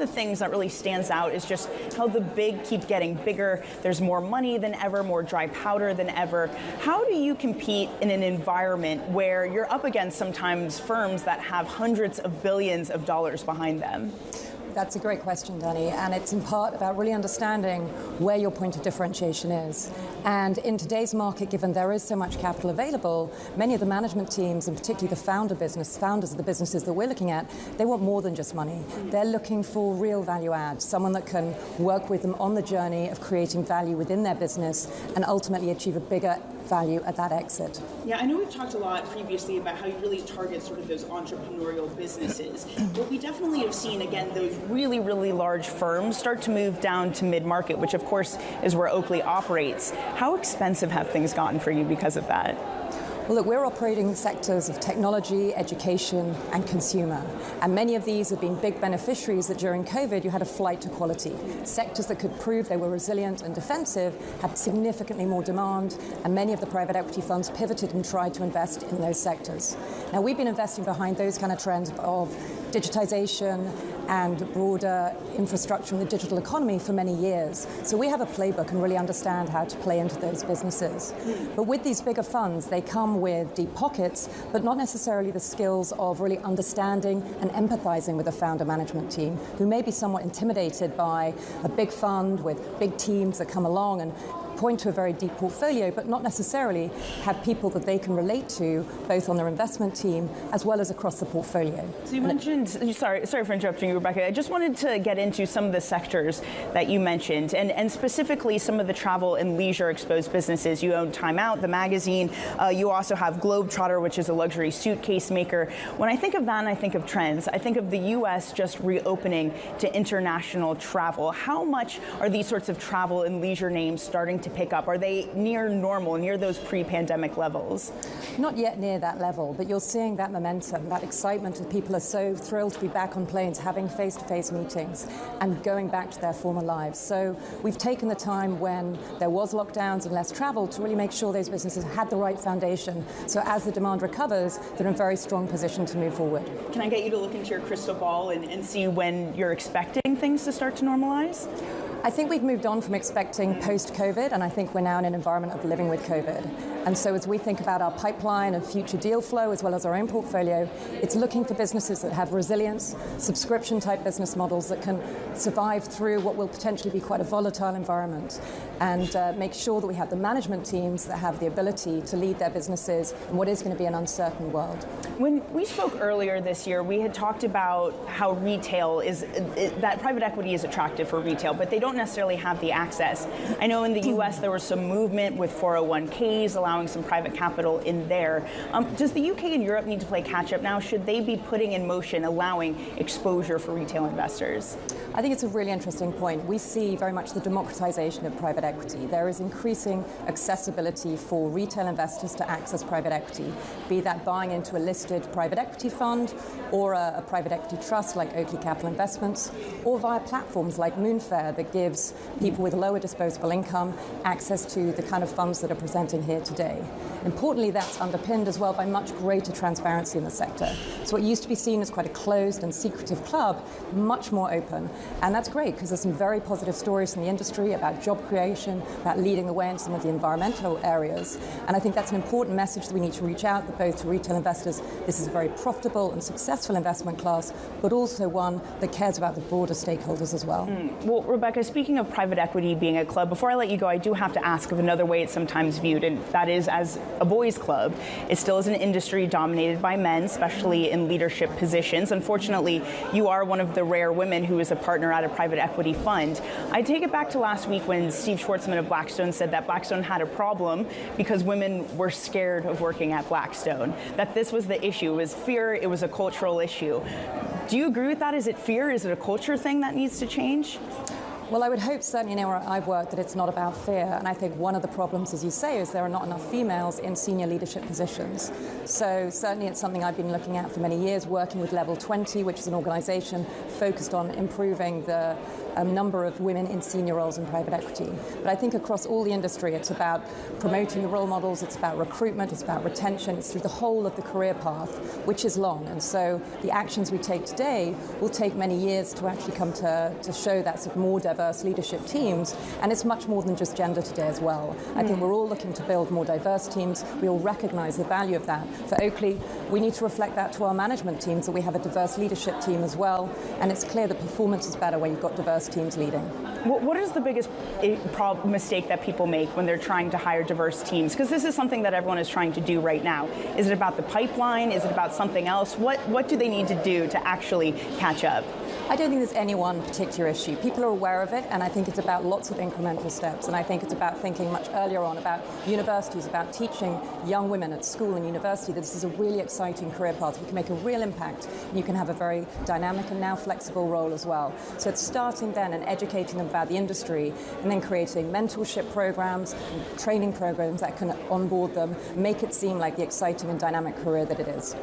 the things that really stands out is just how the big keep getting bigger. There's more money than ever, more dry powder than ever. How do you compete in an environment where you're up against sometimes firms that have hundreds of billions of dollars behind them? That's a great question, Dani, and it's in part about really understanding where your point of differentiation is. And in today's market, given there is so much capital available, many of the management teams, and particularly the founders of the businesses that we're looking at, they want more than just money. They're looking for real value add, someone that can work with them on the journey of creating value within their business and ultimately achieve a bigger value at that exit. Yeah, I know we've talked a lot previously about how you really target sort of those entrepreneurial businesses, but we definitely have seen, again, those really, really large firms start to move down to mid-market, which of course is where Oakley operates. How expensive have things gotten for you because of that? Well, look, we're operating in sectors of technology, education, and consumer. And many of these have been big beneficiaries that during COVID, you had a flight to quality. Sectors that could prove they were resilient and defensive had significantly more demand, and many of the private equity funds pivoted and tried to invest in those sectors. Now, we've been investing behind those kind of trends of digitization and broader infrastructure in the digital economy for many years. So we have a playbook and really understand how to play into those businesses. But with these bigger funds, they come with deep pockets, but not necessarily the skills of really understanding and empathizing with the founder management team, who may be somewhat intimidated by a big fund with big teams that come along and point to a very deep portfolio, but not necessarily have people that they can relate to, both on their investment team as well as across the portfolio. So you mentioned, sorry for interrupting you, Rebecca. I just wanted to get into some of the sectors that you mentioned, and specifically some of the travel and leisure exposed businesses. You own Time Out, the magazine. You also have Globetrotter, which is a luxury suitcase maker. When I think of that and I think of trends, I think of the U.S. just reopening to international travel. How much are these sorts of travel and leisure names starting to pick up? Are they near normal, near those pre-pandemic levels? Not yet near that level, but you're seeing that momentum, that excitement, and people are so thrilled to be back on planes, having face-to-face meetings and going back to their former lives. So we've taken the time when there was lockdowns and less travel to really make sure those businesses had the right foundation. So as the demand recovers, they're in a very strong position to move forward. Can I get you to look into your crystal ball and see when you're expecting things to start to normalize? I think we've moved on from expecting post-COVID, and I think we're now in an environment of living with COVID. And so as we think about our pipeline and future deal flow, as well as our own portfolio, it's looking for businesses that have resilience, subscription-type business models that can survive through what will potentially be quite a volatile environment, and make sure that we have the management teams that have the ability to lead their businesses in what is going to be an uncertain world. When we spoke earlier this year, we had talked about how retail that private equity is attractive for retail, but they don't necessarily have the access. I know in the US there was some movement with 401ks, allowing some private capital in there. Does the UK and Europe need to play catch up now? Should they be putting in motion allowing exposure for retail investors? I think it's a really interesting point. We see very much the democratization of private equity. There is increasing accessibility for retail investors to access private equity, be that buying into a listed private equity fund or a private equity trust like Oakley Capital Investments, or via platforms like Moonfair that gives people with lower disposable income access to the kind of funds that are presenting here today. Importantly, that's underpinned as well by much greater transparency in the sector. So what used to be seen as quite a closed and secretive club, much more open. And that's great because there's some very positive stories from the industry about job creation, about leading the way in some of the environmental areas. And I think that's an important message that we need to reach out both to retail investors. This is a very profitable and successful investment class, but also one that cares about the broader stakeholders as well. Well, Rebecca, speaking of private equity being a club, before I let you go, I do have to ask of another way it's sometimes viewed, and that is as a boys' club. It still is an industry dominated by men, especially in leadership positions. Unfortunately, you are one of the rare women who is a partner at a private equity fund. I take it back to last week when Steve Schwartzman of Blackstone said that Blackstone had a problem because women were scared of working at Blackstone, that this was the issue. It was fear, it was a cultural issue. Do you agree with that? Is it fear? Is it a culture thing that needs to change? Well, I would hope certainly where I've worked that it's not about fear. And I think one of the problems, as you say, is there are not enough females in senior leadership positions. So certainly it's something I've been looking at for many years, working with Level 20, which is an organization focused on improving the number of women in senior roles in private equity. But I think across all the industry, it's about promoting the role models, it's about recruitment, it's about retention, it's through the whole of the career path, which is long. And so the actions we take today will take many years to actually come to show that sort of more diverse leadership teams. And it's much more than just gender today as well. I think we're all looking to build more diverse teams. We all recognize the value of that. For Oakley, we need to reflect that to our management teams, that we have a diverse leadership team as well. And it's clear that performance is better when you've got diverse teams leading. What is the biggest mistake that people make when they're trying to hire diverse teams? Because this is something that everyone is trying to do right now. Is it about the pipeline? Is it about something else? What do they need to do to actually catch up? I don't think there's any one particular issue. People are aware of it, and I think it's about lots of incremental steps. And I think it's about thinking much earlier on about universities, about teaching young women at school and university that this is a really exciting career path. You can make a real impact, and you can have a very dynamic and now flexible role as well. So it's starting then and educating them about the industry, and then creating mentorship programs, training programs that can onboard them, make it seem like the exciting and dynamic career that it is.